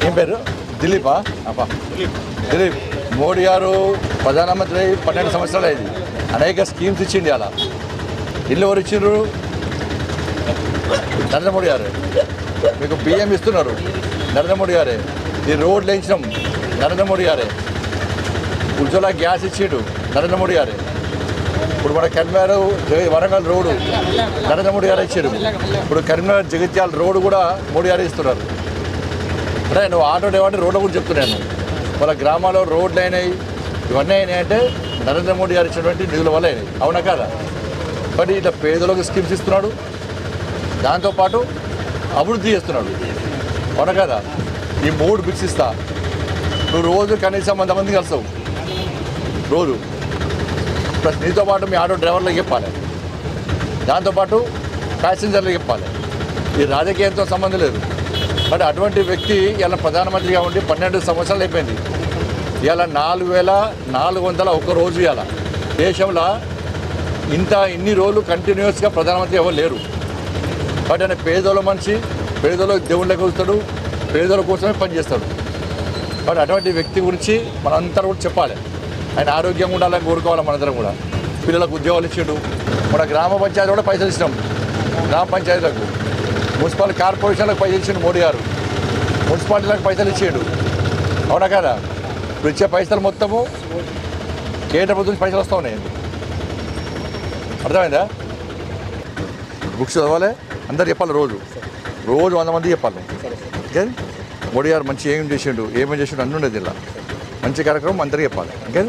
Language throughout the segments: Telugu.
ఏం పేరు? దిలీపా? దిలీప్. మోడీ గారు ప్రధానమంత్రి 12 సంవత్సరాలు అయింది. అనేక స్కీమ్స్ ఇచ్చిండి. అలా ఇల్లు ఎవరు ఇచ్చిండ్రు? నరేంద్ర మోడీ గారే. మీకు బియ్యం ఇస్తున్నారు నరేంద్ర మోడీ గారే. ఈ రోడ్లు వేయించడం నరేంద్ర మోడీ గారే. ఉజ్వల గ్యాస్ ఇచ్చిండు నరేంద్ర మోడీ గారే. ఇప్పుడు మన కరీంనగర్ వరంగల్ రోడ్డు నరేంద్ర మోడీ గారు ఇచ్చారు. ఇప్పుడు కరీంనగర్ జగిత్యాల రోడ్డు కూడా మోడీ గారు ఇస్తున్నారు. అంటే నువ్వు ఆటో డ్రైవర్ రోడ్ల గురించి చెప్తున్నాను. వాళ్ళ గ్రామాల్లో రోడ్లు అయినాయి, ఇవన్నీ అయినాయి అంటే నరేంద్ర మోడీ గారు ఇచ్చినటువంటి నిధుల వల్ల అయినాయి. అవునా కాదా? బట్ ఇట్లా పేదలకు స్కీమ్స్ ఇస్తున్నాడు, దాంతోపాటు అభివృద్ధి చేస్తున్నాడు. అవునా కదా? ఈ 3 బిక్స్ ఇస్తా. నువ్వు రోజు కనీసం 100 మంది కలుస్తావు రోజు. ప్లస్ నీతో పాటు మీ ఆటో డ్రైవర్లకు చెప్పాలి, దాంతోపాటు ప్యాసింజర్లకు చెప్పాలి. ఈ రాజకీయంతో సంబంధం లేదు. బట్ అటువంటి వ్యక్తి ఇలా ప్రధానమంత్రిగా ఉండి 12 సంవత్సరాలు అయిపోయింది. ఇవాళ 4400 ఒక రోజు. ఇవాళ దేశంలో ఇన్ని రోజులు కంటిన్యూస్గా ప్రధానమంత్రి ఎవరు లేరు. బట్ ఆయన పేదోళ్ళ మనిషి, పేదోళ్ళకి దేవుళ్ళకి వస్తాడు, పేదోళ్ళ కోసమే పనిచేస్తాడు. బట్ అటువంటి వ్యక్తి గురించి మనందరూ కూడా చెప్పాలి. ఆయన ఆరోగ్యంగా ఉండాలని కోరుకోవాలి మనందరం కూడా. పిల్లలకు ఉద్యోగాలు ఇచ్చాడు. మన గ్రామ పంచాయతీ కూడా పైసలు ఇచ్చినాం. గ్రామ పంచాయతీలకు, మున్సిపల్ కార్పొరేషన్లకు పైసలు ఇచ్చిండు మోడీ గారు. మున్సిపాలిటీలకు పైసలు ఇచ్చాడు. అవునా కదా? ఇప్పుడు ఇచ్చే పైసలు మొత్తము కేంద్ర ప్రభుత్వం నుంచి పైసలు వస్తూ ఉన్నాయండి. అర్థమైందా? బుక్స్ చదవాలి, అందరు చెప్పాలి. రోజు 100 మంది చెప్పాలి. ఓకే? మోడీ గారు మంచి ఏమేమి చేసిండు అన్నీ ఉండేది. ఇలా మంచి కార్యక్రమం అందరికీ చెప్పాలి. ఓకే?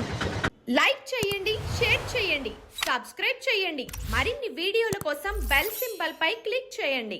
లైక్ చేయండి, షేర్ చేయండి, సబ్స్క్రైబ్ చేయండి. మరిన్ని వీడియోల కోసం బెల్ సింబల్ పై క్లిక్ చేయండి.